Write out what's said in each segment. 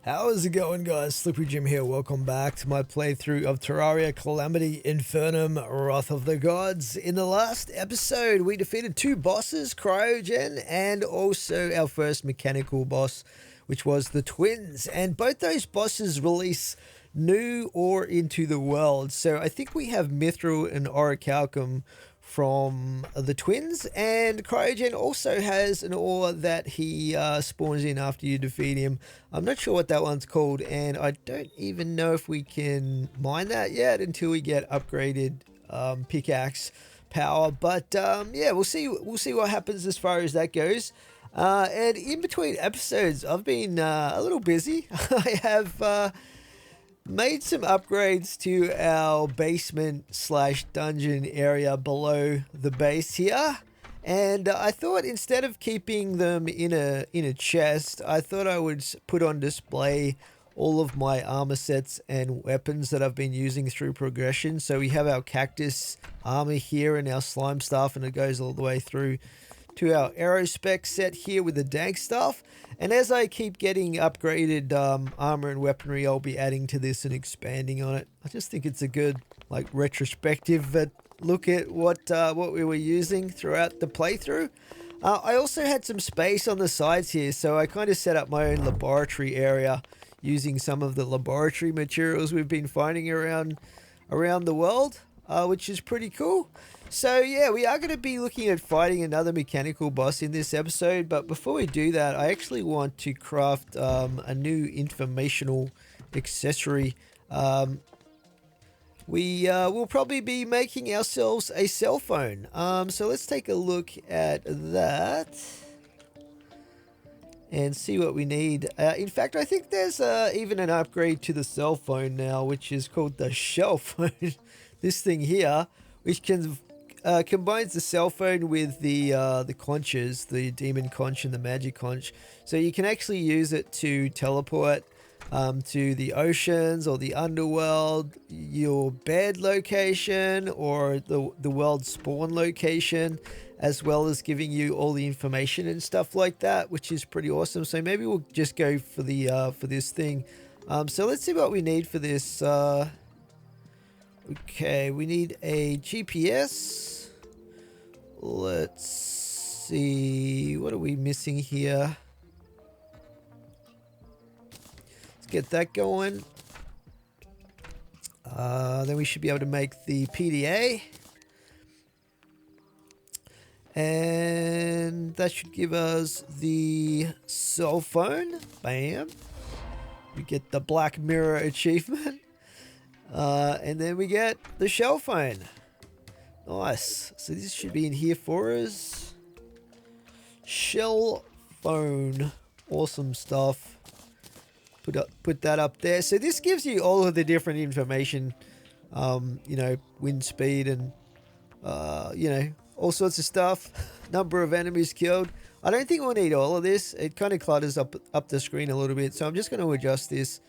How's it going, guys? Slippery Jim here. Welcome back to my playthrough of Terraria Calamity Infernum Wrath of the Gods. In the last episode, we defeated two bosses, Cryogen, and also our first mechanical boss, which was the twins. And both those bosses release new ore into the world. So I think we have Mithril and Orichalcum from the twins, and Cryogen also has an ore that he spawns in after you defeat him. I'm not sure what that one's called, and I don't even know if we can mine that yet until we get upgraded pickaxe power. But yeah, we'll see what happens as far as that goes. And in between episodes, I've been a little busy. I have made some upgrades to our basement slash dungeon area below the base here, and I thought instead of keeping them in a chest, I thought I would put on display all of my armor sets and weapons that I've been using through progression. So we have our cactus armor here and our slime staff, and it goes all the way through to our aerospec set here with the dank stuff. And as I keep getting upgraded armor and weaponry, I'll be adding to this and expanding on it. I just think it's a good retrospective look at what we were using throughout the playthrough. I also had some space on the sides here, so I kind of set up my own laboratory area using some of the laboratory materials we've been finding around the world, which is pretty cool. So yeah, we are going to be looking at fighting another mechanical boss in this episode, but before we do that, I actually want to craft a new informational accessory. We will probably be making ourselves a cell phone. So let's take a look at that and see what we need. In fact, I think there's even an upgrade to the cell phone now, which is called the shell phone. This thing here, which can combines the cell phone with the conches, the demon conch and the magic conch. So you can actually use it to teleport to the oceans or the underworld, your bed location, or the world spawn location, as well as giving you all the information and stuff like that, which is pretty awesome. So maybe we'll just go for the for this thing. So let's see what we need for this. Okay, we need a GPS. Let's see, what are we missing here? Let's get that going. Then we should be able to make the PDA. And that should give us the cell phone. Bam. We get the Black Mirror achievement. And then we get the shell phone. Nice. So this should be in here for us. Shell phone. Awesome stuff. Put that up there. So this gives you all of the different information. You know, wind speed and you know, all sorts of stuff. Number of enemies killed. I don't think we'll need all of this. It kind of clutters up the screen a little bit. So I'm just going to adjust this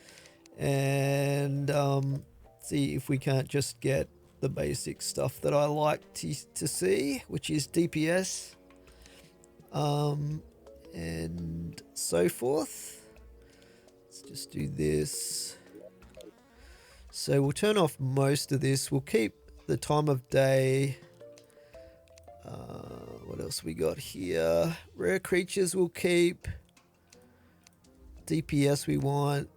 and see if we can't just get the basic stuff that I like to see, which is DPS and so forth. Let's just do this. So we'll turn off most of this. We'll keep the time of day. What else we got here? Rare creatures we'll keep. DPS we want.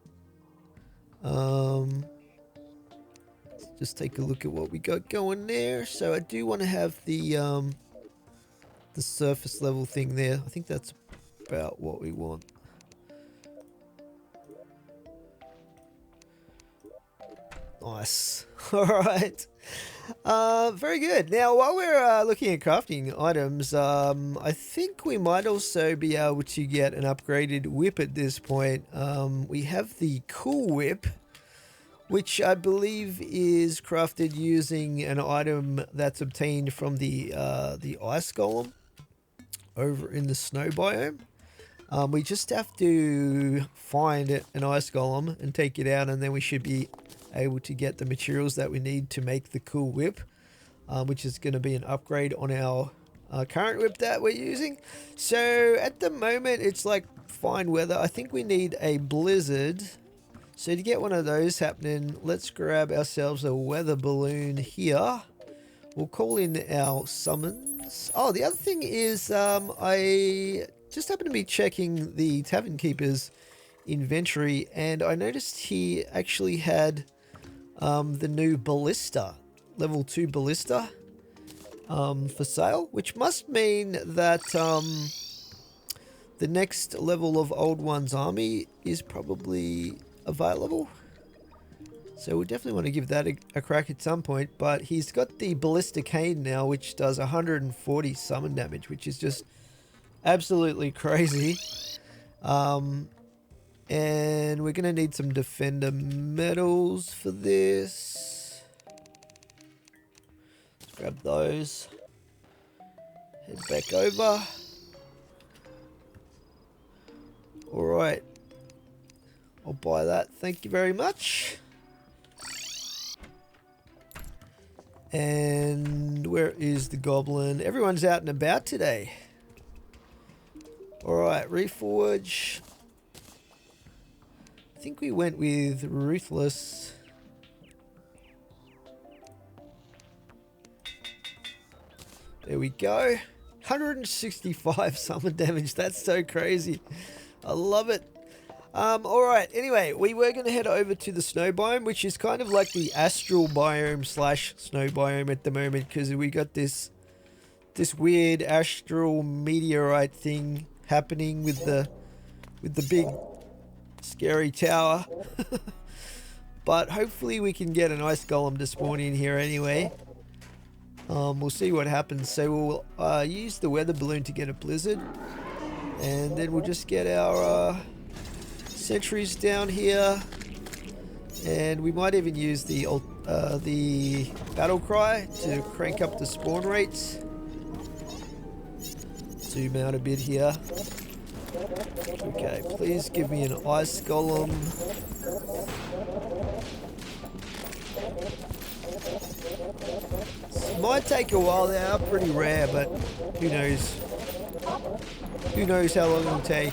Just take a look at what we got going there. So I do want to have the surface level thing there. I think that's about what we want. Nice. All right. Very good. Now, while we're looking at crafting items, I think we might also be able to get an upgraded whip at this point. We have the cool whip, which I believe is crafted using an item that's obtained from the ice golem over in the snow biome. We just have to find an ice golem and take it out, and then we should be able to get the materials that we need to make the cool whip, which is going to be an upgrade on our current whip that we're using. So at the moment it's like fine weather. I think we need a blizzard. So to get one of those happening, let's grab ourselves a weather balloon here. We'll call in our summons. Oh, the other thing is I just happened to be checking the Tavern Keeper's inventory, and I noticed he actually had the new ballista, level 2 ballista, for sale, which must mean that the next level of Old One's army is probably available. So we definitely want to give that a crack at some point. But he's got the Ballista Cane now, which does 140 summon damage, which is just absolutely crazy. And we're going to need some Defender medals for this. Let's grab those. Head back over. Alright. I'll buy that. Thank you very much. And where is the goblin? Everyone's out and about today. Alright, Reforge. I think we went with Ruthless. There we go. 165 summon damage. That's so crazy. I love it. Alright, anyway, we were going to head over to the snow biome, which is kind of like the astral biome slash snow biome at the moment, because we got this weird astral meteorite thing happening with the big scary tower. But hopefully we can get an ice golem to spawn in here anyway. We'll see what happens. So we'll use the weather balloon to get a blizzard, and then we'll just get our sentries down here, and we might even use the battle cry to crank up the spawn rates. Zoom out a bit here. Okay, please give me an ice golem. It might take a while. They are pretty rare, but who knows? Who knows how long it'll take?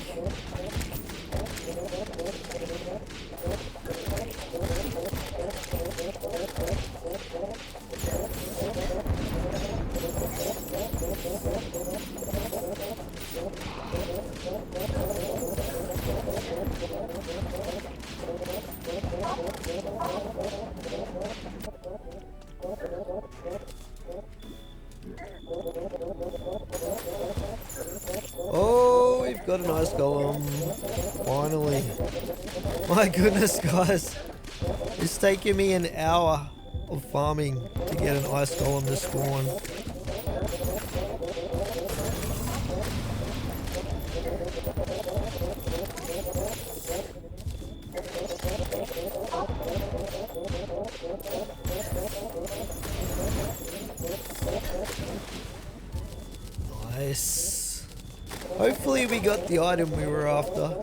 Oh, we've got an ice golem. Finally. My goodness, guys. It's taken me an hour of farming to get an ice golem to spawn. Nice. Hopefully we got the item we were after.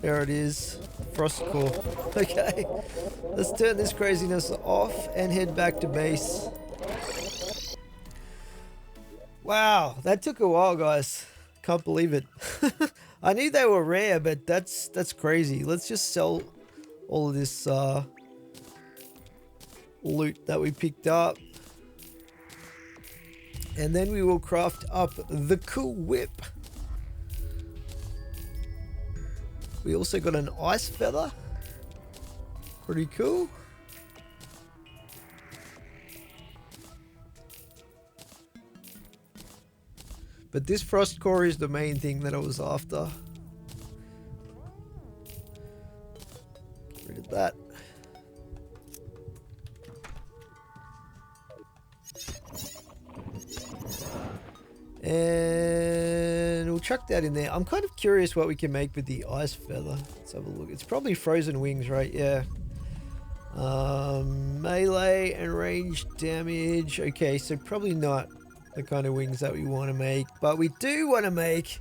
There it is. Frost core. Okay. Let's turn this craziness off and head back to base. Wow, that took a while, guys. Can't believe it. I knew they were rare, but that's crazy. Let's just sell all of this loot that we picked up, and then we will craft up the cool whip. We also got an ice feather. Pretty cool. But this frost core is the main thing that I was after. Get rid of that. And we'll chuck that in there. I'm kind of curious what we can make with the ice feather. Let's have a look. It's probably frozen wings, right? Yeah. Melee and range damage. Okay, so probably not the kind of wings that we want to make. But we do want to make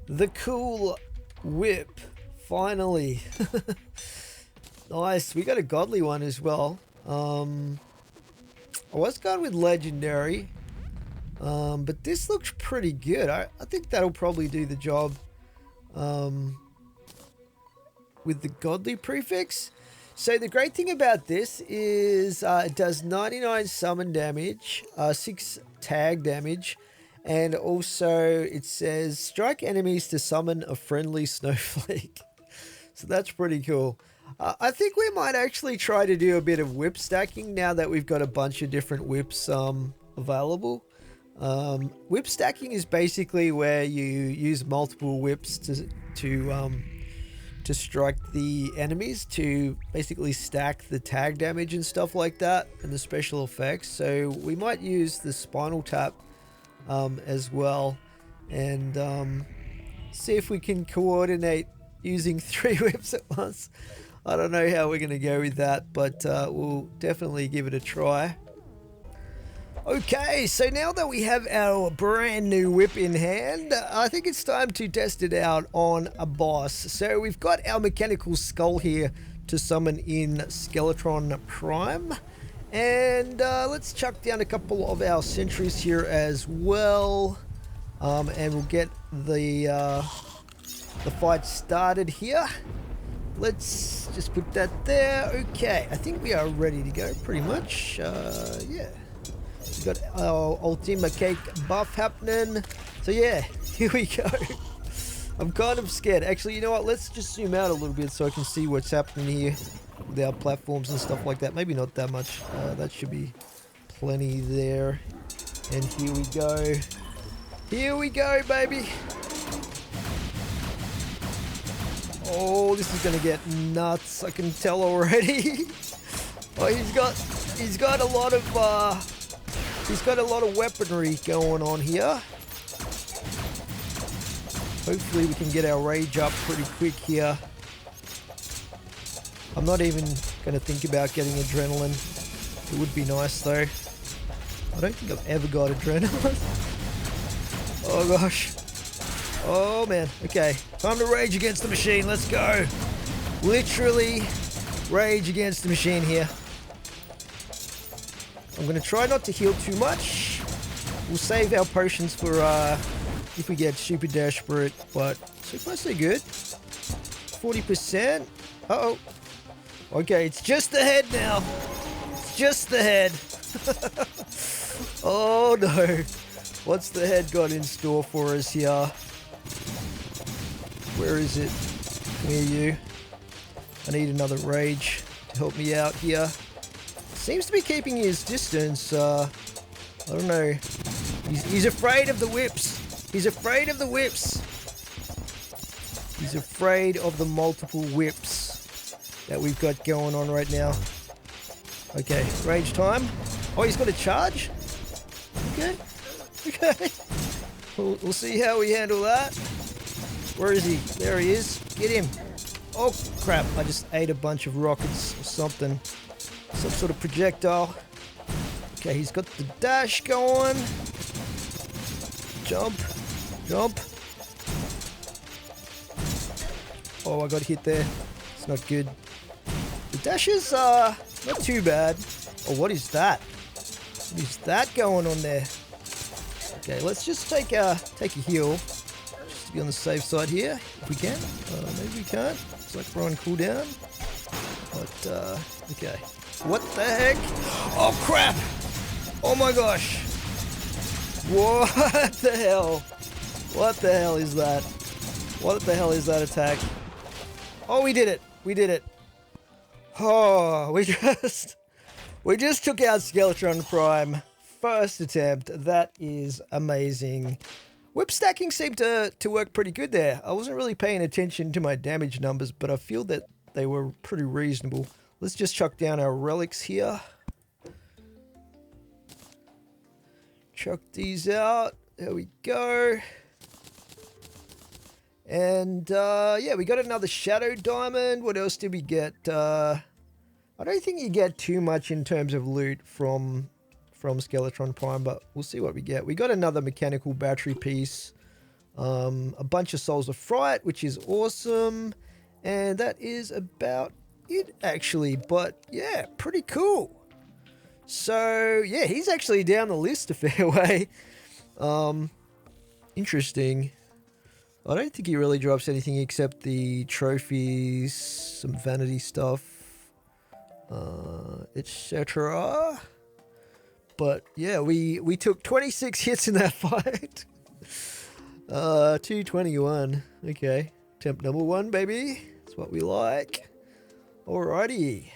the cool whip. Finally. Nice. We got a godly one as well. I was going with legendary. But this looks pretty good. I think that'll probably do the job with the godly prefix. So the great thing about this is it does 99 summon damage, 6 tag damage, and also it says strike enemies to summon a friendly snowflake. So that's pretty cool. I think we might actually try to do a bit of whip stacking now that we've got a bunch of different whips available. Whip stacking is basically where you use multiple whips to strike the enemies, to basically stack the tag damage and stuff like that, and the special effects. So we might use the spinal tap as well, and see if we can coordinate using 3 whips at once. I don't know how we're going to go with that, but we'll definitely give it a try. Okay, so now that we have our brand new whip in hand, I think it's time to test it out on a boss. So we've got our mechanical skull here to summon in Skeletron Prime. And let's chuck down a couple of our sentries here as well. And we'll get the fight started here. Let's just put that there. Okay, I think we are ready to go pretty much. Yeah. We've got our Ultima Cake buff happening. So yeah, here we go. I'm kind of scared. Actually, you know what? Let's just zoom out a little bit so I can see what's happening here with our platforms and stuff like that. Maybe not that much. That should be plenty there. And here we go. Here we go, baby. Oh, this is gonna get nuts. I can tell already. Oh, he's got a lot of weaponry going on here. Hopefully we can get our rage up pretty quick here. I'm not even gonna think about getting adrenaline. It would be nice though. I don't think I've ever got adrenaline. Oh gosh. Oh man. Okay. Time to rage against the machine. Let's go. Literally rage against the machine here. I'm going to try not to heal too much. We'll save our potions for if we get super desperate. But so far so good. 40%. Uh-oh. Okay, it's just the head now. It's just the head. Oh no. What's the head got in store for us here? Where is it? Come here, you. I need another rage to help me out here. Seems to be keeping his distance. I don't know. He's afraid of the whips. He's afraid of the whips. He's afraid of the multiple whips that we've got going on right now. Okay, rage time. Oh, he's got a charge? Okay. Okay. We'll see how we handle that. Where is he? There he is. Get him. Oh, crap. I just ate a bunch of rockets or something. Some sort of projectile. Okay, he's got the dash going. Jump. Jump. Oh, I got hit there. It's not good. The dash is not too bad. Oh, what is that? What is that going on there? Okay, let's just take a heal. Just to be on the safe side here, if we can. Maybe we can't. Looks like we're on cooldown. But, okay. What the heck? Oh, crap! Oh my gosh! What the hell? What the hell is that? What the hell is that attack? Oh, we did it! We did it! Oh, we just took out Skeletron Prime. First attempt. That is amazing. Whip stacking seemed to work pretty good there. I wasn't really paying attention to my damage numbers, but I feel that they were pretty reasonable. Let's just chuck down our relics here. Chuck these out. There we go. And yeah, we got another Shadow Diamond. What else did we get? I don't think you get too much in terms of loot from Skeletron Prime, but we'll see what we get. We got another mechanical battery piece. A bunch of Souls of Fright, which is awesome. And that is about it, actually. But yeah, pretty cool. So yeah, he's actually down the list a fair way. Interesting. I don't think he really drops anything except the trophies, some vanity stuff, etc. But yeah, we took 26 hits in that fight. 221. Okay. Attempt number 1, baby. That's what we like. Alrighty.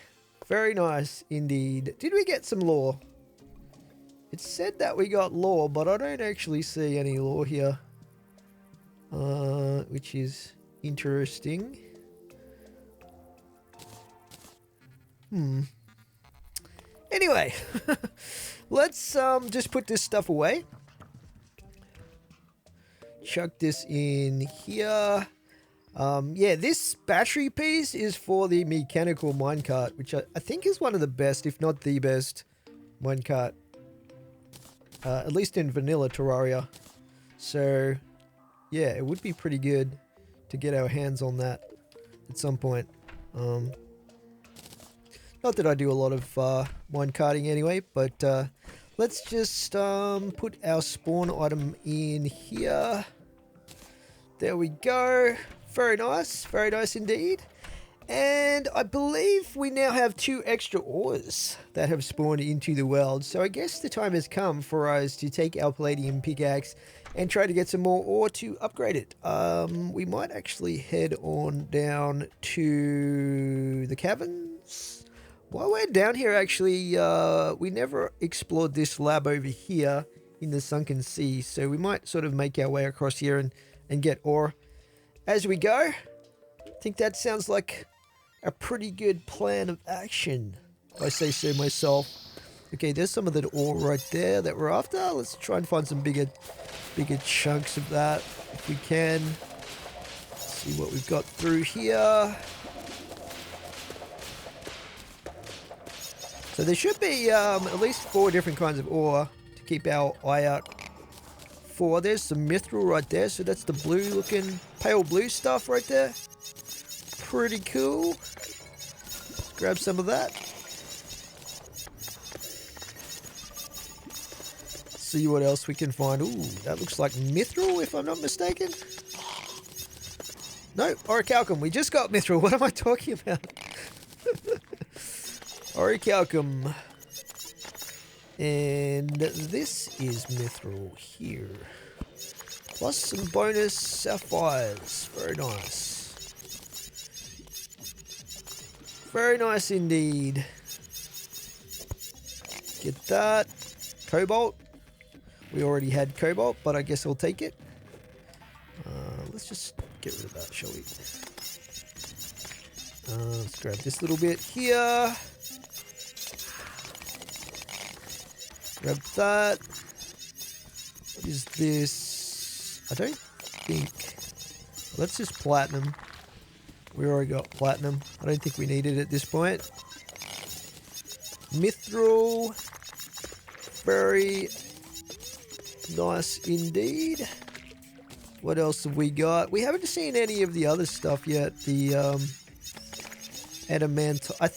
Very nice indeed. Did we get some lore? It said that we got lore, but I don't actually see any lore here. Which is interesting. Anyway, let's just put this stuff away. Chuck this in here. Yeah, this battery piece is for the mechanical minecart, which I think is one of the best, if not the best, minecart. At least in vanilla Terraria. So, yeah, it would be pretty good to get our hands on that at some point. Not that I do a lot of minecarting anyway, but let's just put our spawn item in here. There we go. Very nice indeed. And I believe we now have 2 extra ores that have spawned into the world. So I guess the time has come for us to take our palladium pickaxe and try to get some more ore to upgrade it. We might actually head on down to the caverns. While we're down here, actually, we never explored this lab over here in the sunken sea. So we might sort of make our way across here and get ore as we go. I think that sounds like a pretty good plan of action, if I say so myself. Okay, there's some of the ore right there that we're after. Let's try and find some bigger chunks of that if we can. Let's see what we've got through here. So there should be at least 4 different kinds of ore to keep our eye out for. There's some mithril right there, so that's the blue looking, pale blue stuff right there. Pretty cool. Let's grab some of that. See what else we can find. Ooh, that looks like mithril, if I'm not mistaken. No, orichalcum. We just got mithril. What am I talking about? Orichalcum. And this is mithril here. Plus some bonus sapphires. Very nice. Very nice indeed. Get that. Cobalt. We already had cobalt, but I guess I'll take it. Let's just get rid of that, shall we? Let's grab this little bit here. Grab that. What is this? I don't think... Let's just platinum. We already got platinum. I don't think we need it at this point. Mithril. Very nice indeed. What else have we got? We haven't seen any of the other stuff yet. The adamantite. I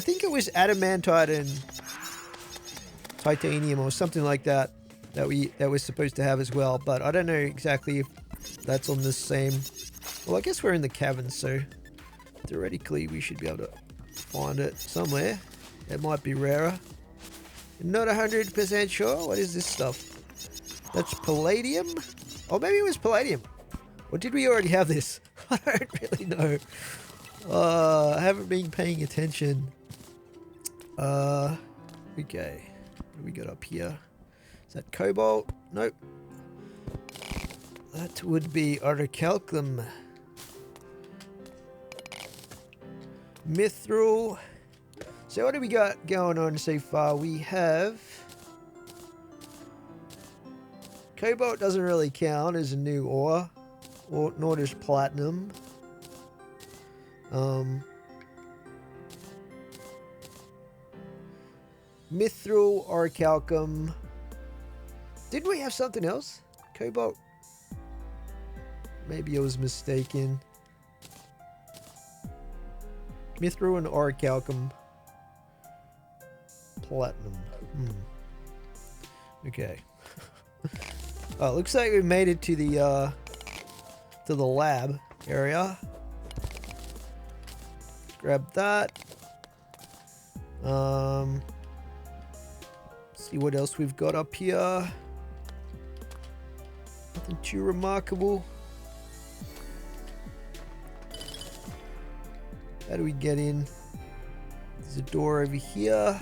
think it was adamantite and titanium or something like that we're supposed to have as well. But I don't know exactly if that's on the same. Well, I guess we're in the cavern, so theoretically we should be able to find it somewhere. It might be rarer. Not 100% sure. What is this stuff? That's palladium? Or maybe it was palladium. Or did we already have this? I don't really know. I haven't been paying attention. Okay. What do we got up here? Is that cobalt? Nope. That would be orichalcum. Mithril. So what do we got going on so far? We have... Cobalt doesn't really count as a new ore. Nor does platinum. Mithril, orichalcum. Didn't we have something else? Cobalt. Maybe I was mistaken. Mithril and orichalcum. Platinum. Okay. Oh, it looks like we made it to the lab area. Grab that. See what else we've got up here. Nothing too remarkable. How do we get in? There's a door over here.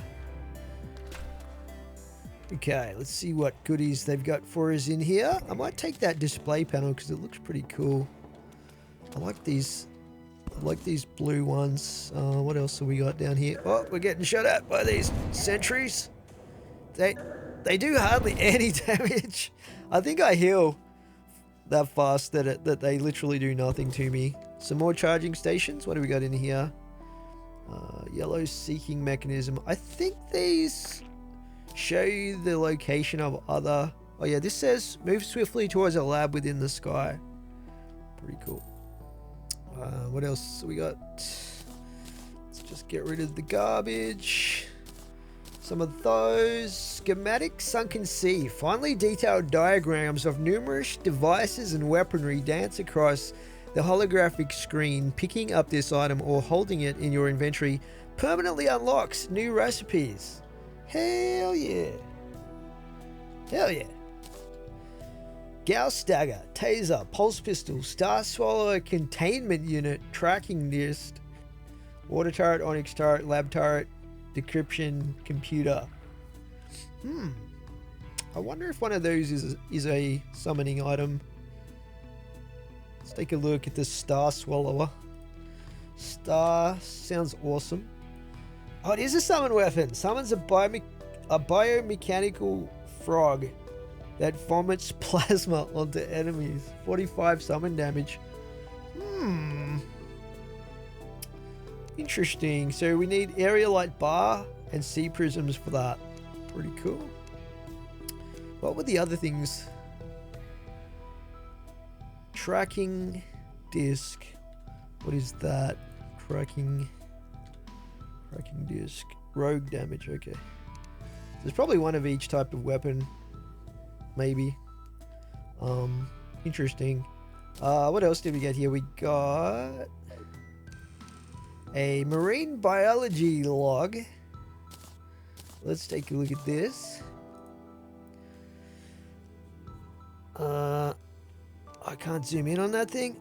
Okay, let's see what goodies they've got for us in here. I might take that display panel because it looks pretty cool. I like these blue ones. What else have we got down here? Oh, we're getting shot at by these sentries. They do hardly any damage. I think I heal that fast that they literally do nothing to me. Some more charging stations. What do we got in here? Yellow seeking mechanism. I think these show you the location of other... Oh yeah, this says move swiftly towards a lab within the sky. Pretty cool. What else we got? Let's just get rid of the garbage. Some of those. Schematic sunken sea. Finely detailed diagrams of numerous devices and weaponry dance across the holographic screen. Picking up this item or holding it in your inventory permanently unlocks new recipes. Hell yeah. Hell yeah. Gauss dagger, taser, pulse pistol, star swallower, containment unit, tracking disc, water turret, onyx turret, lab turret, decryption computer. I wonder if one of those is a summoning item. Let's take a look at the star swallower. Star sounds awesome. Oh, it is a summon weapon. Summons a biomechanical frog that vomits plasma onto enemies. 45 summon damage. Interesting. So we need area light bar and sea prisms for that. Pretty cool. What were the other things? Tracking disc. What is that? Tracking disc. Rogue damage. Okay. There's probably one of each type of weapon. Maybe. Interesting. What else did we get here? We got a marine biology log. Let's take a look at this. I can't zoom in on that thing.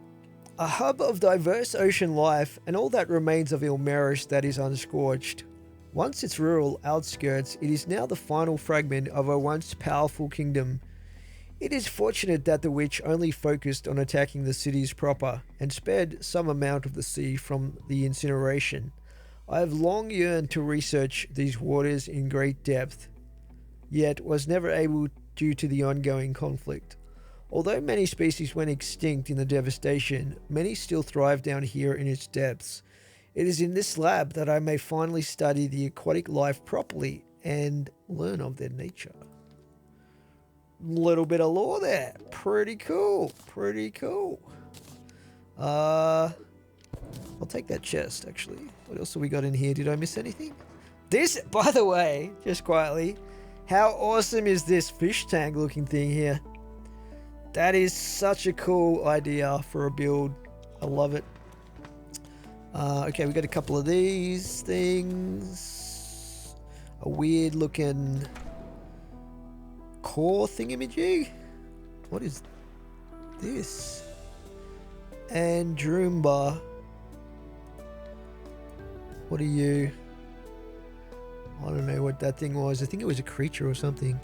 A hub of diverse ocean life and all that remains of Ilmeris that is unscorched. Once its rural outskirts, it is now the final fragment of a once powerful kingdom. It is fortunate that the witch only focused on attacking the cities proper and spared some amount of the sea from the incineration. I have long yearned to research these waters in great depth, yet was never able due to the ongoing conflict. Although many species went extinct in the devastation, many still thrive down here in its depths. It is in this lab that I may finally study the aquatic life properly and learn of their nature. Little bit of lore there. Pretty cool. Pretty cool. I'll take that chest, actually. What else have we got in here? Did I miss anything? This, by the way, just quietly, how awesome is this fish tank looking thing here? That is such a cool idea for a build. I love it. Okay, we got a couple of these things. A weird looking core thingamajig. What is this? And Droomba. What are you? I don't know what that thing was. I think it was a creature or something.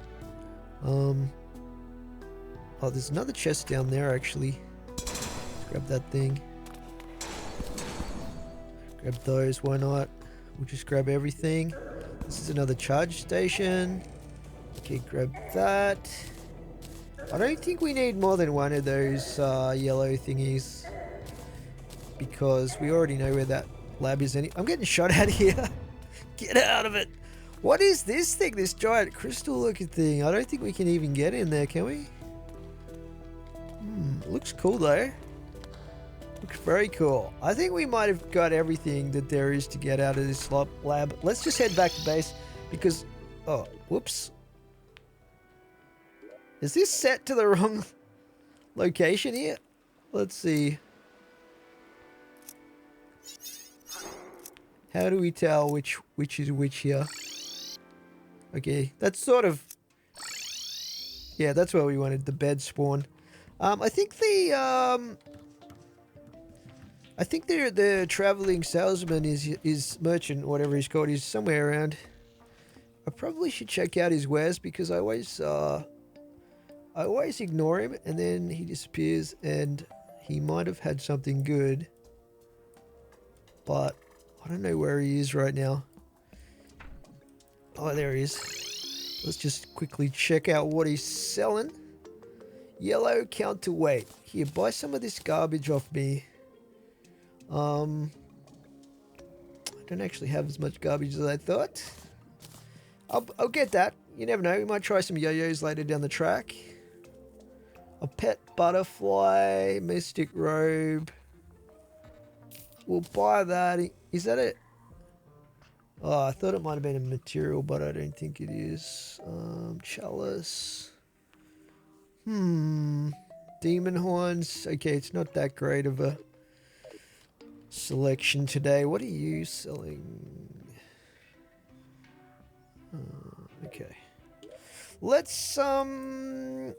Oh, there's another chest down there, actually. Let's grab that thing. Grab those, why not? We'll just grab everything. This is another charge station. Okay, grab that. I don't think we need more than one of those yellow thingies, because we already know where that lab is. I'm getting shot at here. Get out of it. What is this thing? This giant crystal looking thing. I don't think we can even get in there, can we? Looks cool though. Looks very cool. I think we might have got everything that there is to get out of this lab. Let's just head back to base because... Oh, whoops. Is this set to the wrong location here? Let's see. How do we tell which is which here? Okay, that's sort of... Yeah, that's where we wanted the bed spawn. I think the traveling salesman is merchant, whatever he's called, is somewhere around. I probably should check out his wares because I always ignore him and then he disappears and he might have had something good, but I don't know where he is right now. Oh, there he is. Let's just quickly check out what he's selling. Yellow counterweight. Here, buy some of this garbage off me. I don't actually have as much garbage as I thought. I'll get that. You never know. We might try some yo-yos later down the track. A pet butterfly, mystic robe. We'll buy that. Is that it? Oh, I thought it might have been a material, but I don't think it is. Chalice. Demon horns. Okay, it's not that great of a selection today. What are you selling? Okay. Let's head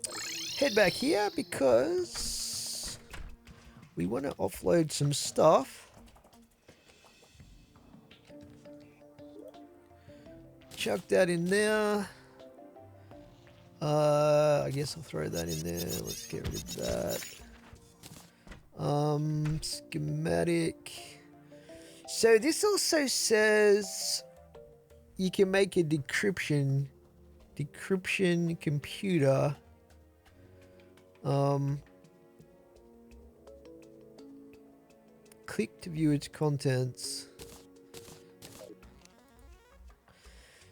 back here because we want to offload some stuff. Chuck that in there. I guess I'll throw that in there. Let's get rid of that. Schematic. So this also says you can make a decryption computer. Click to view its contents.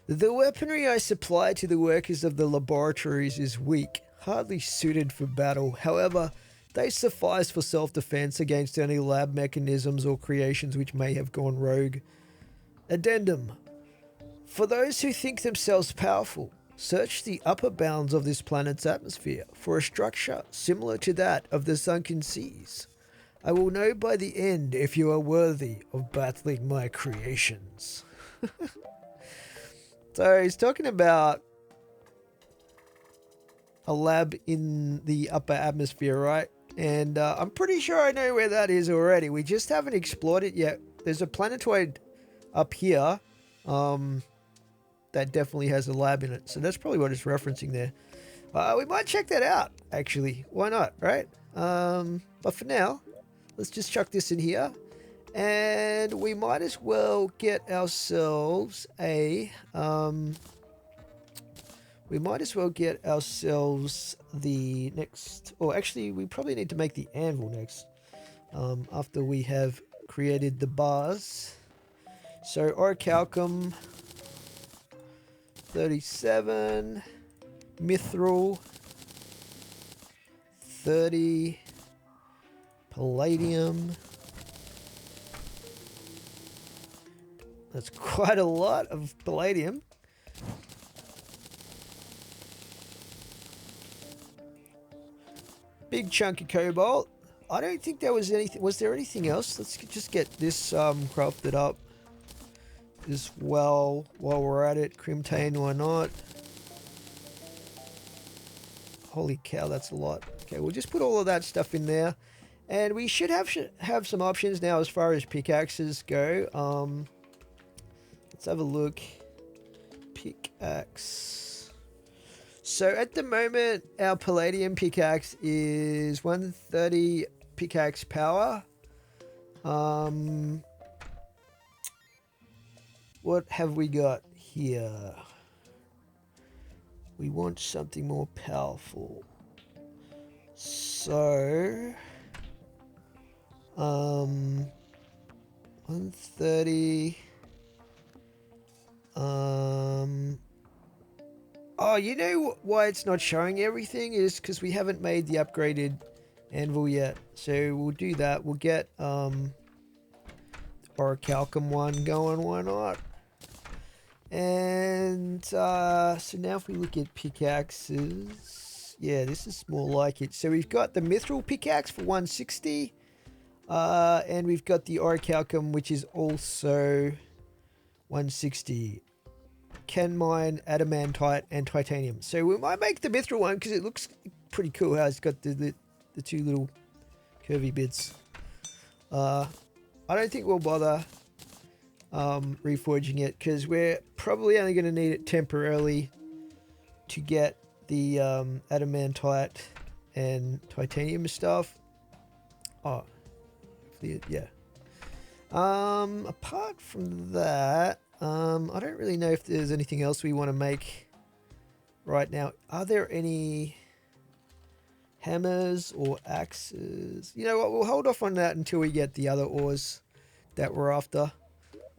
The weaponry I supply to the workers of the laboratories is weak, hardly suited for battle. However, they suffice for self-defense against any lab mechanisms or creations which may have gone rogue. Addendum. For those who think themselves powerful, search the upper bounds of this planet's atmosphere for a structure similar to that of the sunken seas. I will know by the end if you are worthy of battling my creations. So he's talking about a lab in the upper atmosphere, right? And I'm pretty sure I know where that is already. We just haven't explored it yet. There's a planetoid up here that definitely has a lab in it. So that's probably what it's referencing there. We might check that out, actually. Why not, right? But for now, let's just chuck this in here. And we might as well get ourselves the next, or actually we probably need to make the anvil next, after we have created the bars. So orichalcum 37, mithril 30, palladium. That's quite a lot of palladium. Big chunk of cobalt. I don't think there was anything. Was there anything else? Let's just get this crafted up as well while we're at it. Crimtane, why not? Holy cow, that's a lot. Okay, we'll just put all of that stuff in there. And we should have some options now as far as pickaxes go. Let's have a look. Pickaxe. So at the moment, our palladium pickaxe is 130 pickaxe power. What have we got here? We want something more powerful. So 130. Oh, you know why it's not showing everything is because we haven't made the upgraded anvil yet. So we'll do that. We'll get orichalcum one going. Why not? And so now if we look at pickaxes, Yeah, this is more like it. So we've got the mithril pickaxe for 160. And we've got the orichalcum, which is also 160. Can mine adamantite and titanium. So we might make the mithril one because it looks pretty cool how it's got the two little curvy bits. I don't think we'll bother reforging it because we're probably only going to need it temporarily to get the adamantite and titanium stuff. Oh, yeah. Apart from that, I don't really know if there's anything else we want to make right now. Are there any hammers or axes? You know what? We'll hold off on that until we get the other ores that we're after.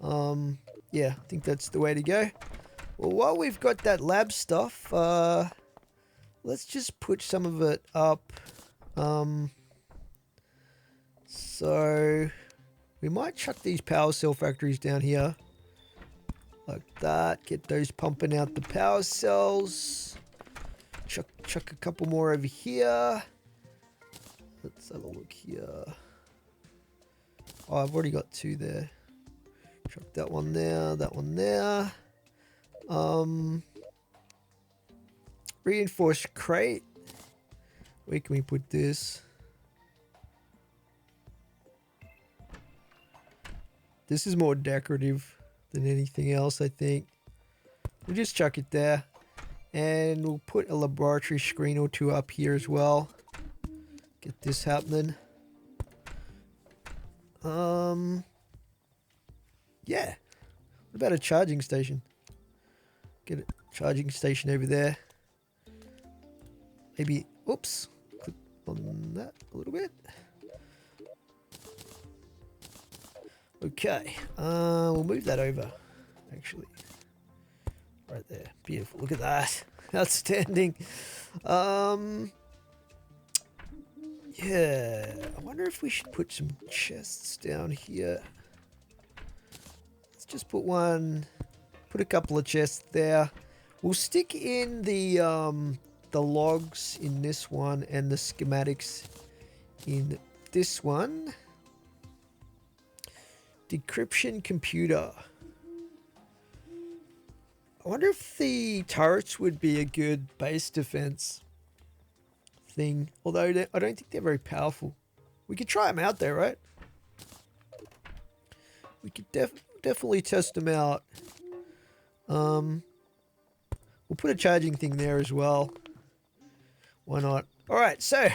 Yeah, I think that's the way to go. Well, while we've got that lab stuff, let's just put some of it up. So we might chuck these power cell factories down here like that. Get those pumping out the power cells. Chuck a couple more over here. Let's have a look here. Oh, I've already got two there. Chuck that one there, that one there. Reinforced crate. Where can we put this? This is more decorative than anything else, I think. We'll just chuck it there. And we'll put a laboratory screen or two up here as well. Get this happening. Yeah. What about a charging station? Get a charging station over there. Maybe, oops. Click on that a little bit. Okay, we'll move that over, actually. Right there, beautiful, look at that, outstanding. Yeah, I wonder if we should put some chests down here. Let's just put a couple of chests there. We'll stick in the logs in this one and the schematics in this one. Decryption computer. I wonder if the turrets would be a good base defense thing. Although I don't think they're very powerful. We could try them out there, right? We could definitely test them out. We'll put a charging thing there as well. Why not? Alright, so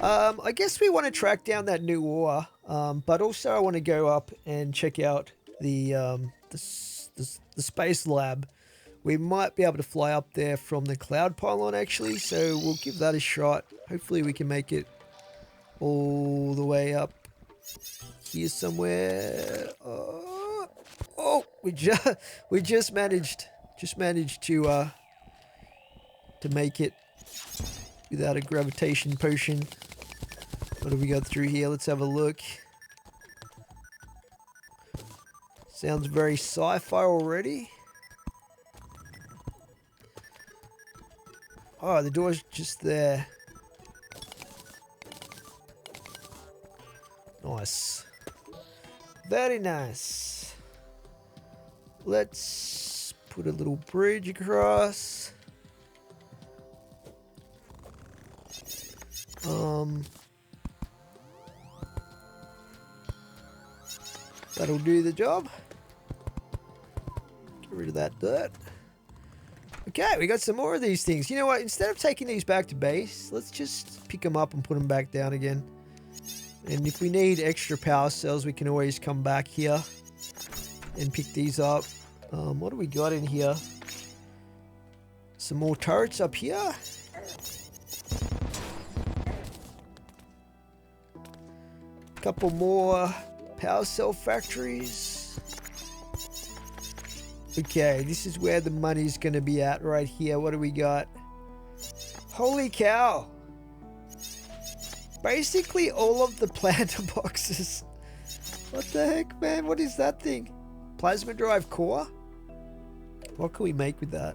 I guess we want to track down that new ore, but also I want to go up and check out the space lab. We might be able to fly up there from the cloud pylon actually, so we'll give that a shot. Hopefully we can make it all the way up here somewhere. Oh, we just managed to make it without a gravitation potion. What have we got through here? Let's have a look. Sounds very sci-fi already. Oh, the door's just there. Nice. Very nice. Let's put a little bridge across. That'll do the job. Get rid of that dirt. Okay, we got some more of these things. You know what? Instead of taking these back to base, let's just pick them up and put them back down again. And if we need extra power cells, we can always come back here and pick these up. What do we got in here? Some more turrets up here. Couple more power cell factories. Okay, this is where the money's going to be at right here. What do we got? Holy cow. Basically all of the planter boxes. What the heck, man? What is that thing? Plasma drive core? What can we make with that?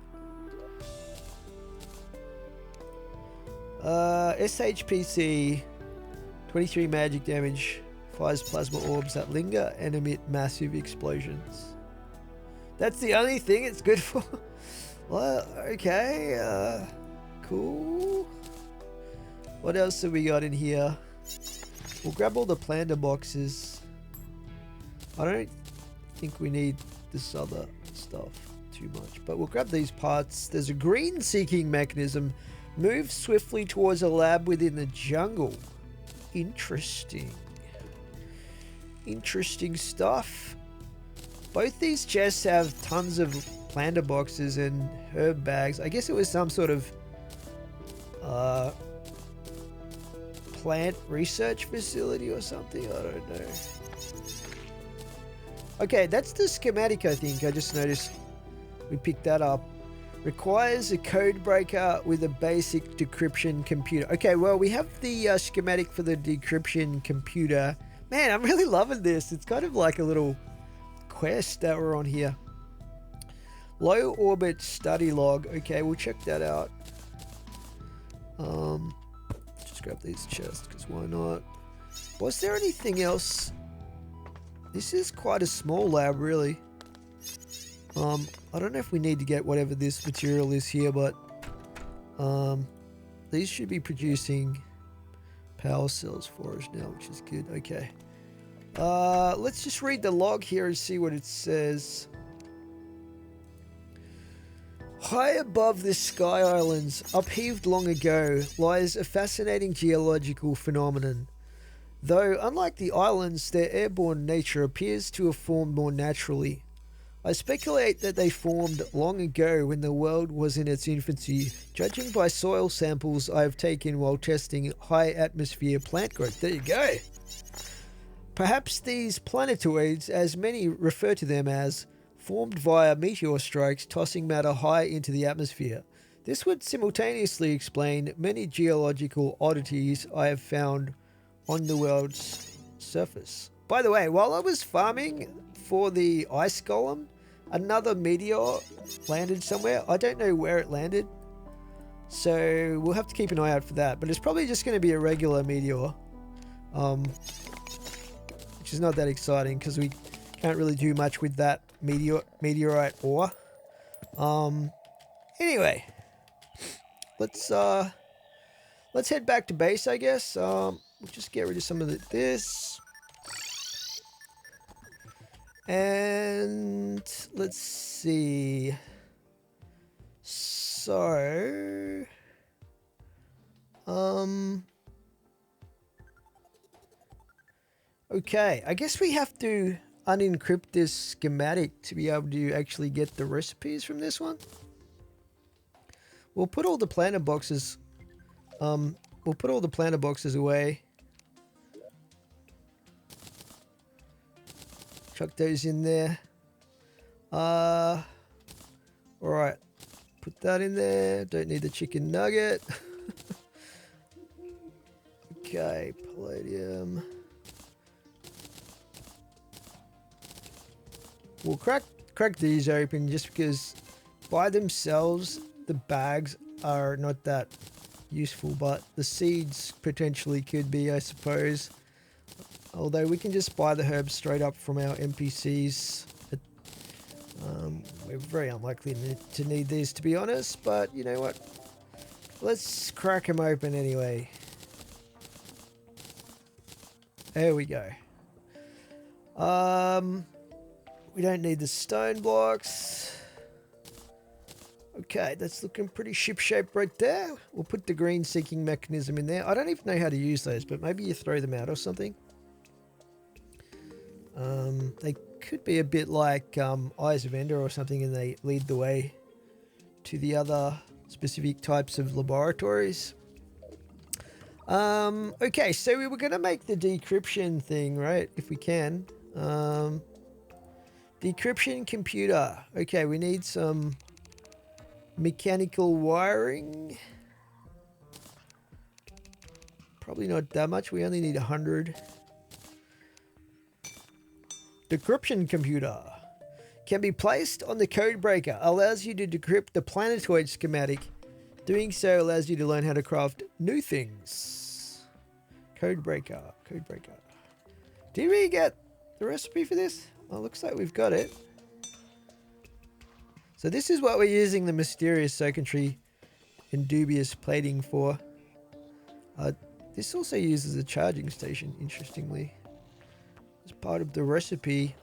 SHPC, 23 magic damage, fires plasma orbs that linger and emit massive explosions. That's the only thing it's good for? Well, okay, cool. What else have we got in here? We'll grab all the planter boxes. I don't think we need this other stuff too much, but we'll grab these parts. There's a green seeking mechanism. Move swiftly towards a lab within the jungle. Interesting. Interesting stuff. Both these chests have tons of planter boxes and herb bags. I guess it was some sort of plant research facility or something. I don't know. Okay, that's the schematic, I think. I just noticed we picked that up. Requires a code breaker with a basic decryption computer. Okay, well, we have the schematic for the decryption computer. Man, I'm really loving this. It's kind of like a little quest that we're on here. Low orbit study log. Okay, we'll check that out. Just grab these chests, because why not? Was there anything else? This is quite a small lab, really. I don't know if we need to get whatever this material is here, but these should be producing power cells for us now, which is good. Okay. Let's just read the log here and see what it says. High above the Sky Islands, upheaved long ago, lies a fascinating geological phenomenon. Though, unlike the islands, their airborne nature appears to have formed more naturally. I speculate that they formed long ago when the world was in its infancy, judging by soil samples I have taken while testing high atmosphere plant growth. There you go. Perhaps these planetoids, as many refer to them as, formed via meteor strikes tossing matter high into the atmosphere. This would simultaneously explain many geological oddities I have found on the world's surface. By the way, while I was farming for the ice golem, another meteor landed somewhere. I don't know where it landed, so we'll have to keep an eye out for that. But it's probably just going to be a regular meteor, which is not that exciting because we can't really do much with that meteorite ore. Anyway, let's head back to base, I guess. We'll just get rid of some of this. And let's see. So, okay, I guess we have to unencrypt this schematic to be able to actually get the recipes from this one. We'll put all the planter boxes away. Chuck those in there. Alright. Put that in there. Don't need the chicken nugget. Okay, palladium. We'll crack these open just because by themselves the bags are not that useful, but the seeds potentially could be, I suppose. Although we can just buy the herbs straight up from our NPCs. We're very unlikely to need these, to be honest, but you know what? Let's crack them open anyway. There we go. We don't need the stone blocks. Okay, that's looking pretty ship-shape right there. We'll put the green seeking mechanism in there. I don't even know how to use those, but maybe you throw them out or something. They could be a bit like Eyes of Ender or something, and they lead the way to the other specific types of laboratories. Okay, so we were going to make the decryption thing, right? If we can. Decryption computer. Okay, we need some mechanical wiring. Probably not that much. We only need 100. Decryption computer can be placed on the code breaker. Allows you to decrypt the planetoid schematic. Doing so allows you to learn how to craft New things. Code breaker. Code breaker. Did we get the recipe for this? Oh, looks like we've got it. So this is what we're using the mysterious circuitry and dubious plating for. This also uses a charging station, interestingly, as part of the recipe.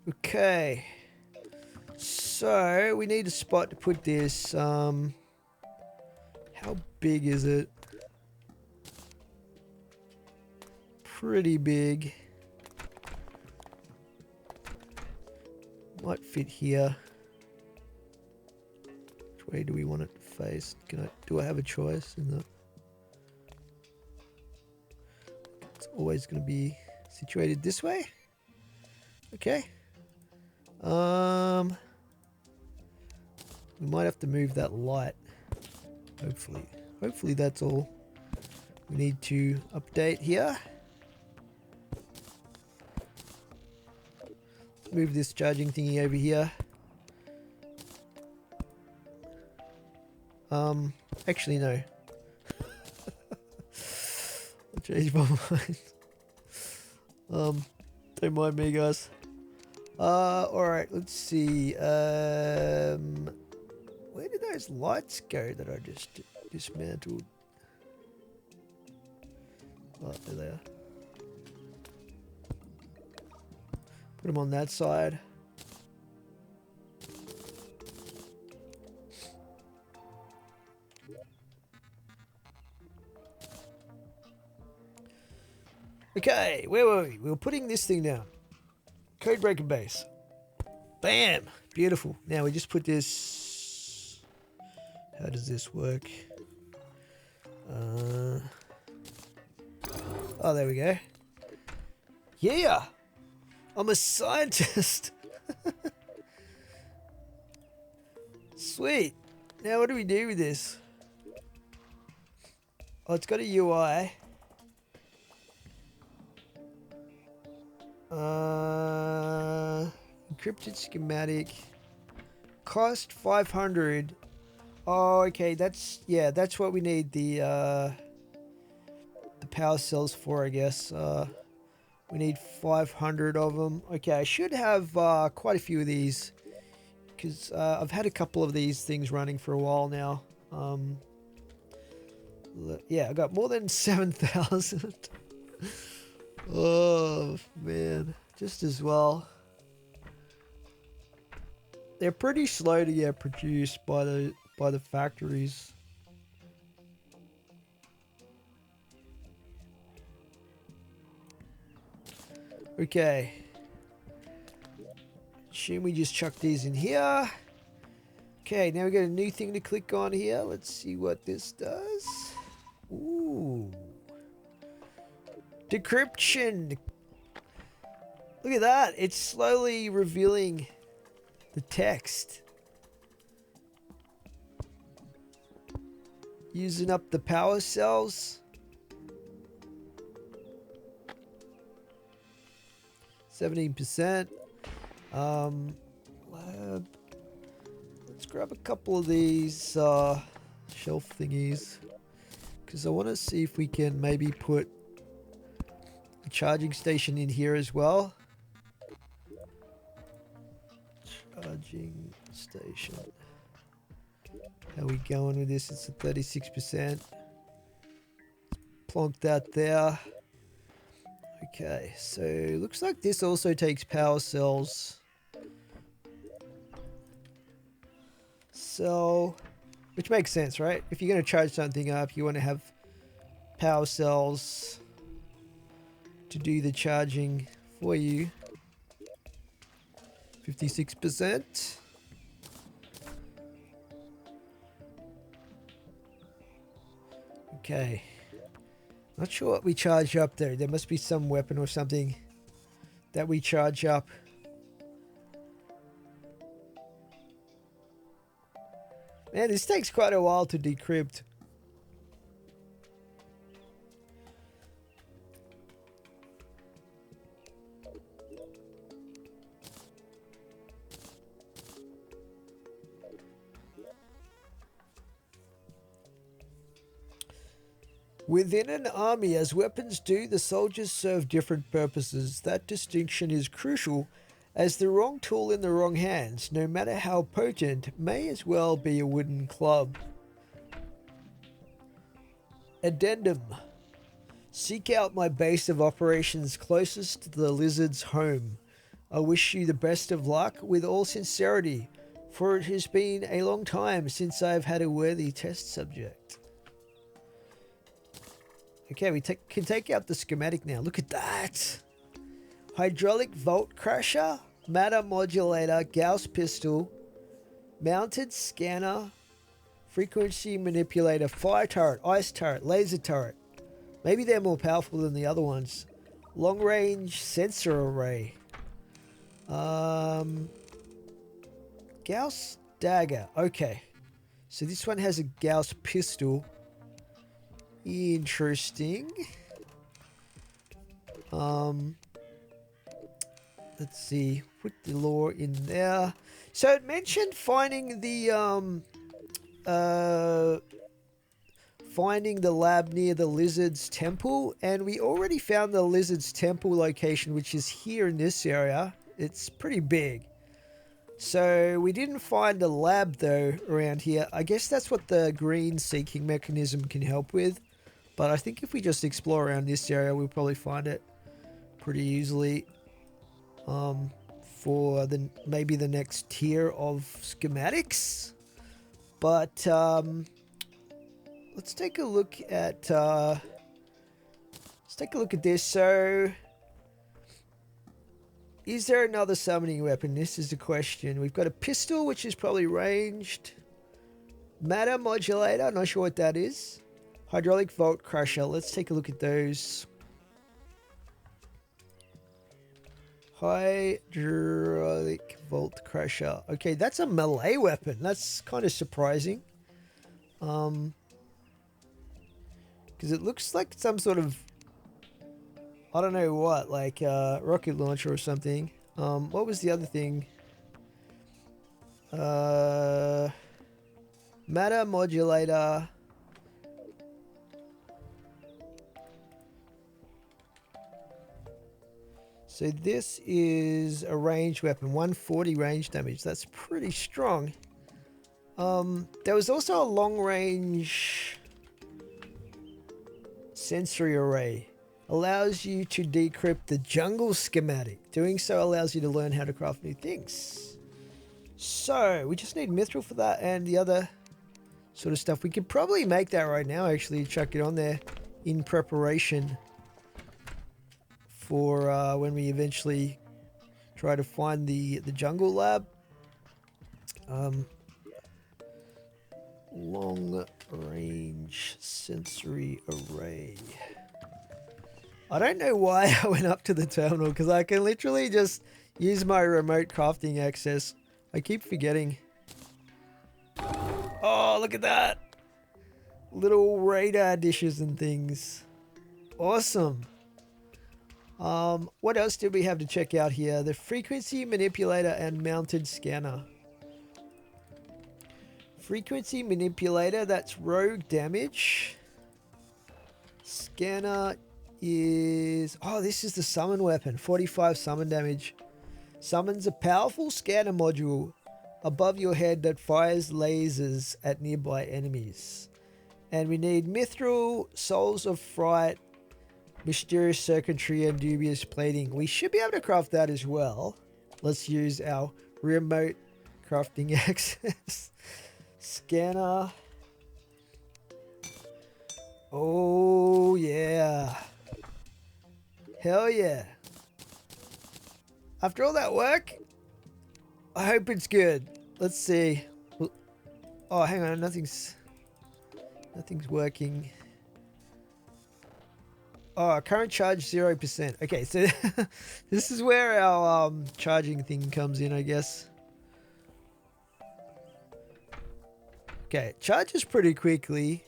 Okay. So we need a spot to put this. How big is it? Pretty big. Might fit here. Which way do we want it to face? Do I have a choice in that? It's always going to be situated this way. Okay. We might have to move that light. Hopefully that's all we need to update here. Move this charging thingy over here. Actually no. I changed my mind. Don't mind me, guys. Alright, let's see. Where did those lights go that I just dismantled? Oh, there they are. Put them on that side. Okay, where were we? We were putting this thing down. Codebreaker base. Bam! Beautiful. Now we just put this... How does this work? Oh, there we go. Yeah! I'm a scientist! Sweet! Now what do we do with this? Oh, it's got a UI. Encrypted schematic. Cost 500. Oh, okay. That's what we need the power cells for, I guess. We need 500 of them. Okay, I should have quite a few of these because I've had a couple of these things running for a while now. Yeah, I got more than 7,000. Oh man, just as well. They're pretty slow to get produced by the factories. Okay. Assume we just chuck these in here. Okay, now we got a new thing to click on here. Let's see what this does. Ooh. Decryption. Look at that. It's slowly revealing the text. Using up the power cells. 17%. Let's grab a couple of these shelf thingies. Because I want to see if we can maybe put a charging station in here as well. Charging station. How are we going with this? It's at 36%. Plonk that there. Okay, so looks like this also takes power cells. So, which makes sense, right? If you're going to charge something up, you want to have power cells to do the charging for you. 56%. Okay. Not sure what we charge up there. There must be some weapon or something that we charge up. Man, this takes quite a while to decrypt. Within an army, as weapons do, the soldiers serve different purposes. That distinction is crucial, as the wrong tool in the wrong hands, no matter how potent, may as well be a wooden club. Addendum. Seek out my base of operations closest to the lizard's home. I wish you the best of luck with all sincerity, for it has been a long time since I've had a worthy test subject. Okay, we can take out the schematic now. Look at that. Hydraulic volt crusher, matter modulator, Gauss pistol, mounted scanner, frequency manipulator, fire turret, ice turret, laser turret. Maybe they're more powerful than the other ones. Long range sensor array. Gauss dagger. Okay. So this one has a Gauss pistol. Interesting. Let's see. Put the lore in there. So it mentioned finding the lab near the lizard's temple, and we already found the lizard's temple location, which is here in this area. It's pretty big. So we didn't find a lab though around here. I guess that's what the green seeking mechanism can help with. But I think if we just explore around this area, we'll probably find it pretty easily. For maybe the next tier of schematics. But let's take a look at this. So is there another summoning weapon? This is the question. We've got a pistol, which is probably ranged. Matter modulator, not sure what that is. Hydraulic volt crusher. Let's take a look at those. Hydraulic volt crusher. Okay, that's a melee weapon. That's kind of surprising. Because it looks like some sort of, I don't know what, like rocket launcher or something. What was the other thing? Matter modulator. So this is a ranged weapon, 140 range damage. That's pretty strong. There was also a long range sensory array. Allows you to decrypt the jungle schematic. Doing so allows you to learn how to craft new things. So we just need mithril for that and the other sort of stuff. We could probably make that right now, actually, chuck it on there in preparation for when we eventually try to find the jungle lab. Long range sensory array. I don't know why I went up to the terminal, because I can literally just use my remote crafting access. I keep forgetting. Oh, look at that. Little radar dishes and things. Awesome. What else did we have to check out here? The frequency manipulator and mounted scanner. Frequency manipulator, that's rogue damage. Scanner is... oh, this is the summon weapon. 45 summon damage. Summons a powerful scanner module above your head that fires lasers at nearby enemies. And we need mithril, souls of fright, mysterious circuitry, and dubious plating. We should be able to craft that as well. Let's use our remote crafting access. Scanner. Oh yeah. Hell yeah. After all that work, I hope it's good. Let's see. Oh, hang on, nothing's working. Oh, current charge 0%. Okay, so this is where our charging thing comes in, I guess. Okay, it charges pretty quickly.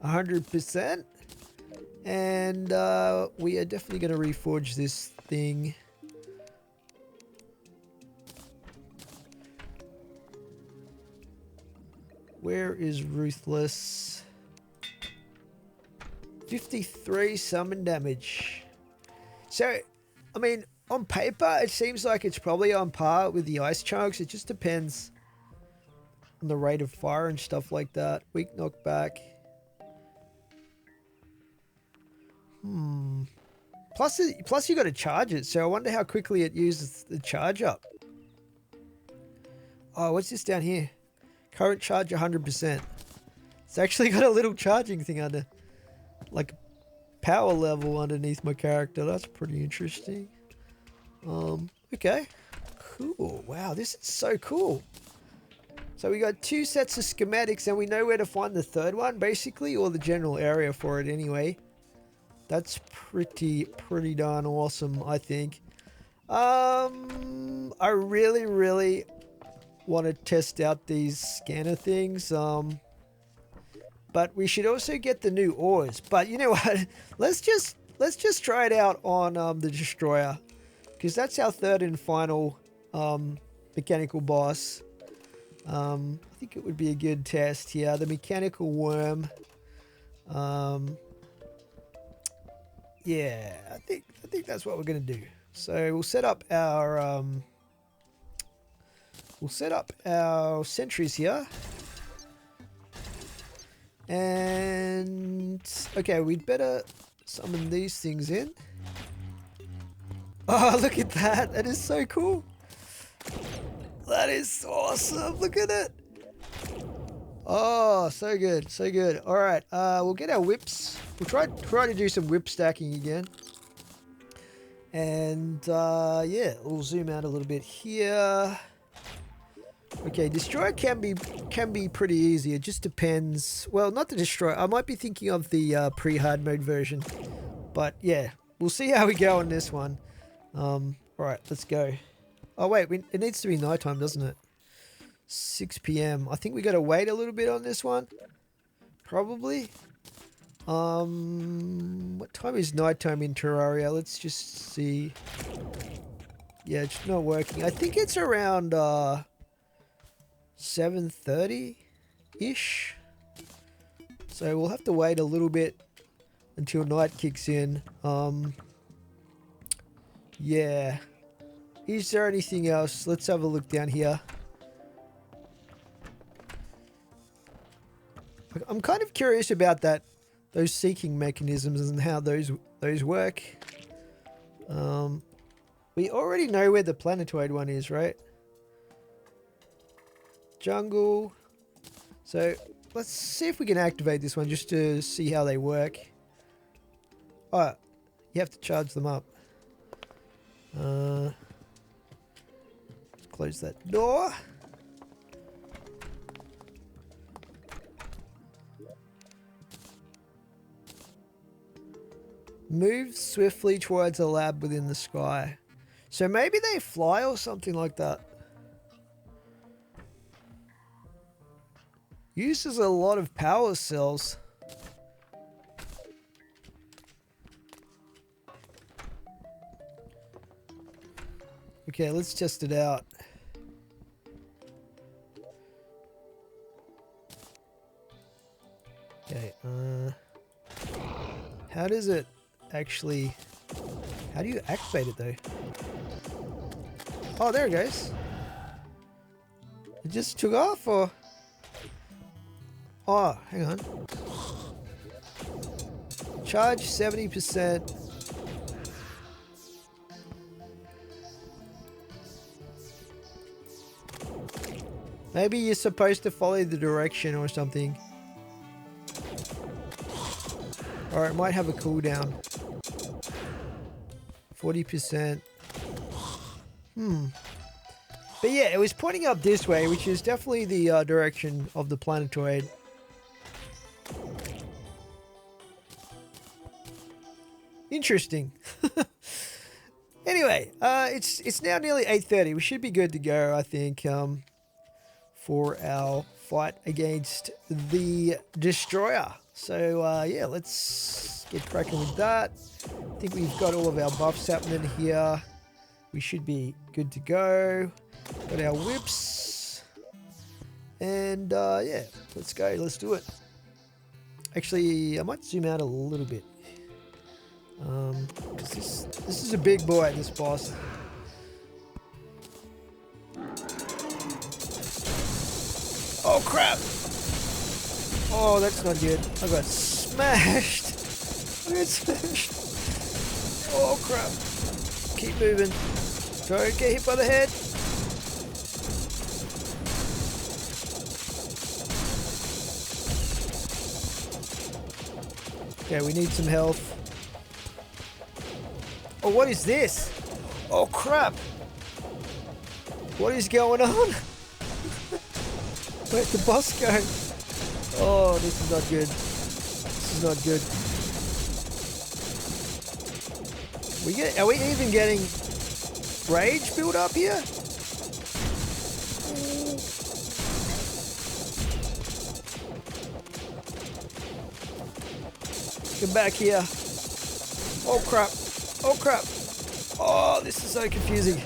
%. And we are definitely going to reforge this thing. Where is Ruthless? 53 summon damage. So, I mean, on paper, it seems like it's probably on par with the Ice Chunks. It just depends on the rate of fire and stuff like that. Weak knockback. Plus you got to charge it, so I wonder how quickly it uses the charge up. Oh, what's this down here? Current charge 100%. It's actually got a little charging thing under, like power level underneath my character. That's pretty interesting. Okay. Cool. Wow, this is so cool. So we got 2 sets of schematics and we know where to find the third one, basically, or the general area for it anyway. That's pretty darn awesome, I think. I really want to test out these scanner things. But we should also get the new ores. But you know what? Let's just try it out on the Destroyer, because that's our third and final mechanical boss. I think it would be a good test here. The mechanical worm. Yeah, I think that's what we're gonna do. So we'll set up our sentries here. And okay, we'd better summon these things in. Oh, look at that. That is so cool. That is awesome. Look at it. Oh, so good. So good. All right. We'll get our whips. We'll try to do some whip stacking again. And yeah, we'll zoom out a little bit here. Okay, Destroyer can be pretty easy. It just depends. Well, not the Destroyer. I might be thinking of the pre-hard mode version. But yeah, we'll see how we go on this one. All right, let's go. Oh wait, it needs to be nighttime, doesn't it? 6 p.m. I think we got to wait a little bit on this one. Probably. What time is nighttime in Terraria? Let's just see. Yeah, it's not working. I think it's around 7:30-ish. So we'll have to wait a little bit until night kicks in. Yeah. Is there anything else? Let's have a look down here. I'm kind of curious about those seeking mechanisms and how those work. We already know where the planetoid one is, right? Jungle. So let's see if we can activate this one just to see how they work. Oh, you have to charge them up. Let's close that door. Move swiftly towards a lab within the sky. So maybe they fly or something like that. Uses a lot of power cells. Okay, let's test it out. Okay, how does it actually... How do you activate it though? Oh, there it goes. It just took off, or... Oh, hang on. Charge 70%. Maybe you're supposed to follow the direction or something. Or it might have a cooldown. 40%. But yeah, it was pointing up this way, which is definitely the direction of the planetoid. Interesting. Anyway, it's now nearly 8:30. We should be good to go, I think, for our fight against the Destroyer. So yeah, let's get cracking with that. I think we've got all of our buffs happening here. We should be good to go. Got our whips. And yeah, let's go. Let's do it. Actually, I might zoom out a little bit. Because this is a big boy, this boss. Oh crap! Oh, that's not good. I got smashed. I got smashed. Oh crap! Keep moving. Don't get hit by the head. Okay, we need some health. Oh, what is this? Oh crap! What is going on? Where'd the boss go? Oh, this is not good. This is not good. Are we even getting rage build up here? Come back here. Oh crap. Oh crap. Oh, this is so confusing.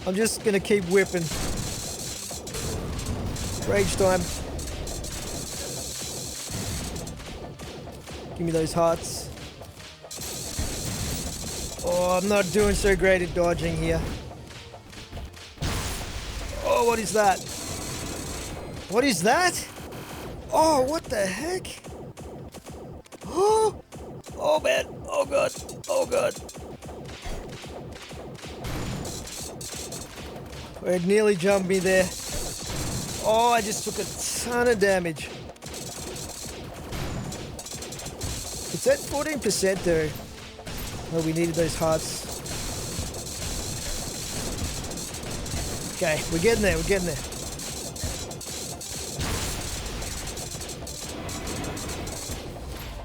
I'm just gonna keep whipping. Rage time. Give me those hearts. Oh, I'm not doing so great at dodging here. Oh, what is that? What is that? Oh, what the heck? Oh, oh man. Oh god. Oh god. It nearly jumped me there. Oh, I just took a ton of damage. It's at 14% though. Oh, we needed those hearts. Okay, we're getting there, we're getting there.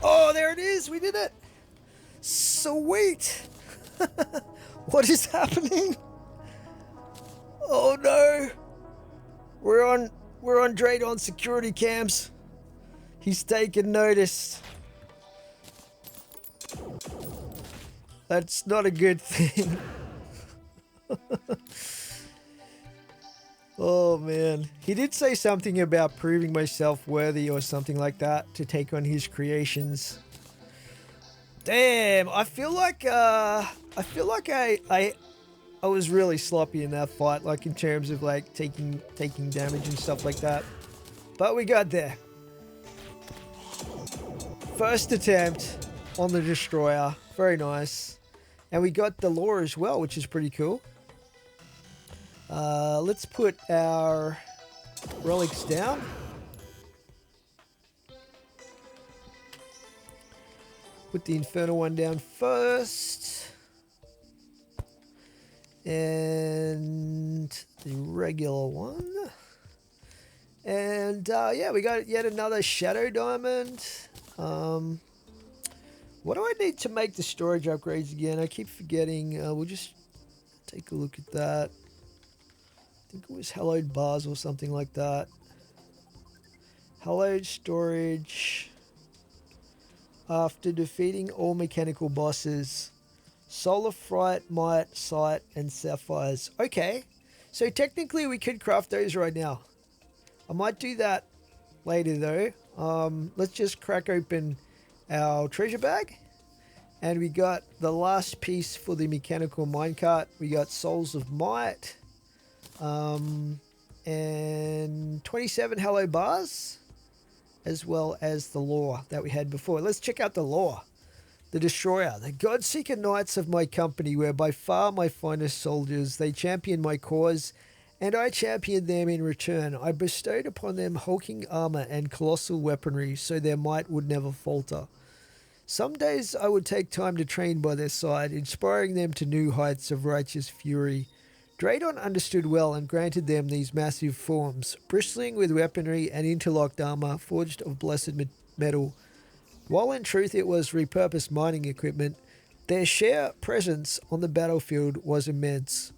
Oh, there it is, we did it. Sweet. What is happening? Oh no. We're on Draydon security cams. He's taken notice. That's not a good thing. Oh man. He did say something about proving myself worthy or something like that to take on his creations. Damn, I feel like I was really sloppy in that fight, like in terms of like taking damage and stuff like that. But we got there. First attempt on the destroyer. Very nice. And we got the lore as well, which is pretty cool. Let's put our relics down. Put the infernal one down first. And the regular one. And yeah, we got yet another shadow diamond. What do I need to make the storage upgrades again? I keep forgetting. We'll just take a look at that. I think it was hallowed bars or something like that. Hallowed storage. After defeating all mechanical bosses. Solar Fright, Might, Sight, and Sapphires. Okay, so technically we could craft those right now. I might do that later though. Let's just crack open our treasure bag. And we got the last piece for the mechanical minecart. We got Souls of Might. And 27 Hello Bars. As well as the lore that we had before. Let's check out the lore. The Destroyer. The Godseeker Knights of my company were by far my finest soldiers. They championed my cause, and I championed them in return. I bestowed upon them hulking armor and colossal weaponry, so their might would never falter. Some days I would take time to train by their side, inspiring them to new heights of righteous fury. Draydon understood well and granted them these massive forms, bristling with weaponry and interlocked armor forged of blessed metal. While in truth it was repurposed mining equipment, their sheer presence on the battlefield was immense.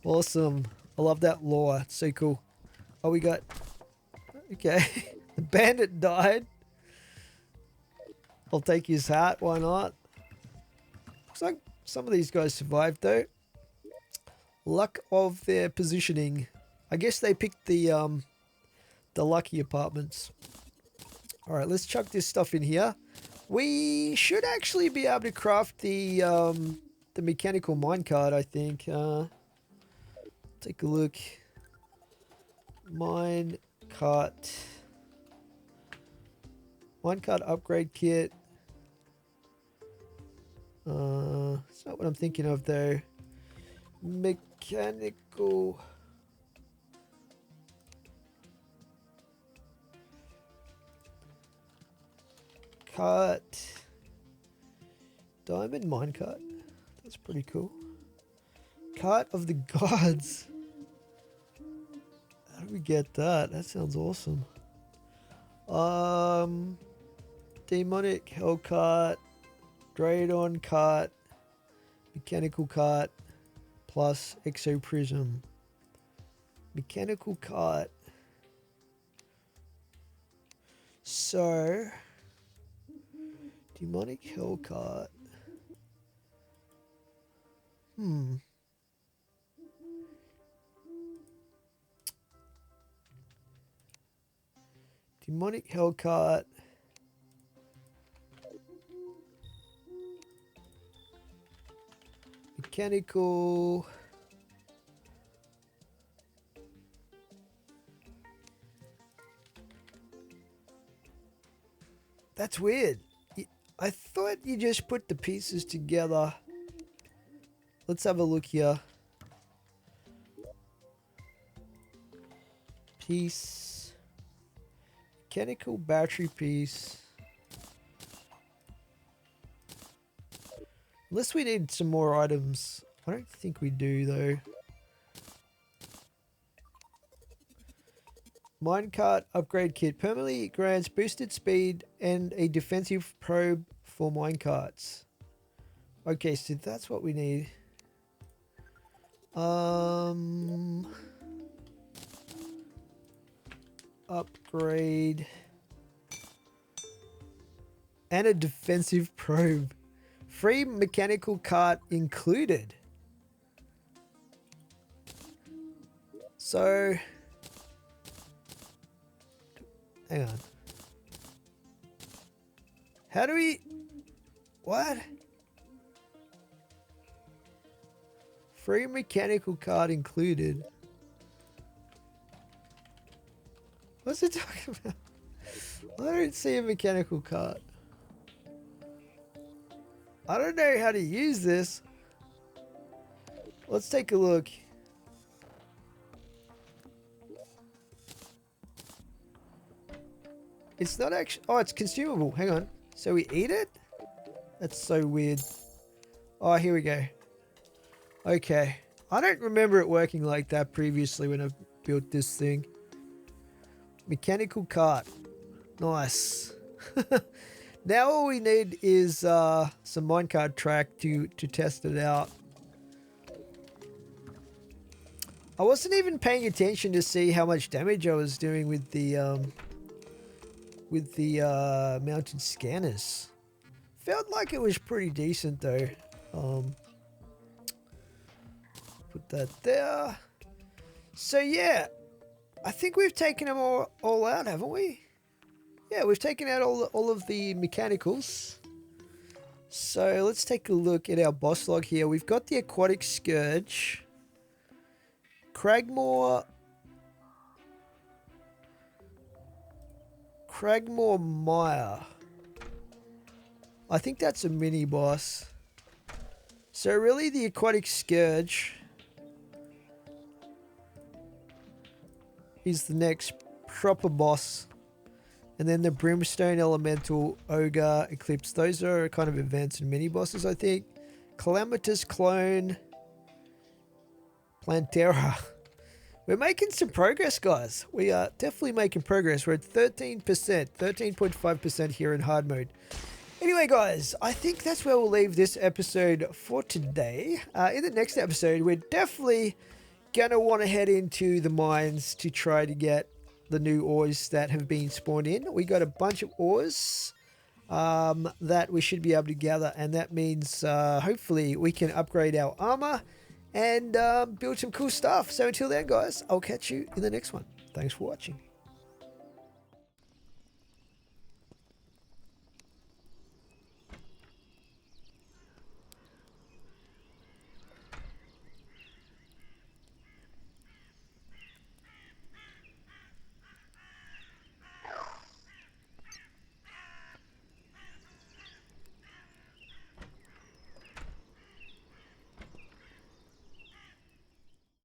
Awesome. I love that lore. It's so cool. Oh, we got... Okay. The bandit died. I'll take his hat. Why not? Looks like some of these guys survived though. Luck of their positioning. I guess they picked the lucky apartments. All right, let's chuck this stuff in here. We should actually be able to craft the mechanical minecart, I think. Take a look. Minecart upgrade kit. It's not what I'm thinking of though. Mechanical. Cart. Diamond minecart. That's pretty cool. Cart of the gods. How do we get that? That sounds awesome. Demonic hell cart. Draydon cart. Mechanical cart. Plus exo prism. Mechanical cart. So demonic hell cart. Demonic hell cart. Mechanical. That's weird. I thought you just put the pieces together. Let's have a look here. Piece. Mechanical battery piece. Unless we need some more items. I don't think we do though. Minecart upgrade kit permanently grants boosted speed and a defensive probe for minecarts. Okay, so that's what we need. Upgrade and a defensive probe. Free mechanical cart included. So hang on. How do we... What? Free mechanical cart included. What's it talking about? I don't see a mechanical cart. I don't know how to use this. Let's take a look. It's not actually... Oh, it's consumable. Hang on. So we eat it? That's so weird. Oh, here we go. Okay. I don't remember it working like that previously when I built this thing. Mechanical cart. Nice. Now all we need is some minecart track to test it out. I wasn't even paying attention to see how much damage I was doing with the mounted scanners. Felt like it was pretty decent though. Put that there. So yeah, I think we've taken them all out, haven't we? Yeah, we've taken out all of the mechanicals. So let's take a look at our boss log here. We've got the aquatic scourge, Cragmore Mire. I think that's a mini boss. So really the aquatic scourge is the next proper boss. And then the brimstone elemental, ogre, eclipse. Those are kind of advanced and mini bosses, I think. Calamitous clone, Plantera. We're making some progress, guys. We are definitely making progress. We're at 13%, 13.5% here in hard mode. Anyway, guys, I think that's where we'll leave this episode for today. In the next episode, we're definitely going to want to head into the mines to try to get the new ores that have been spawned in. We got a bunch of ores that we should be able to gather, and that means hopefully we can upgrade our armor and build some cool stuff. So until then, guys, I'll catch you in the next one. Thanks for watching.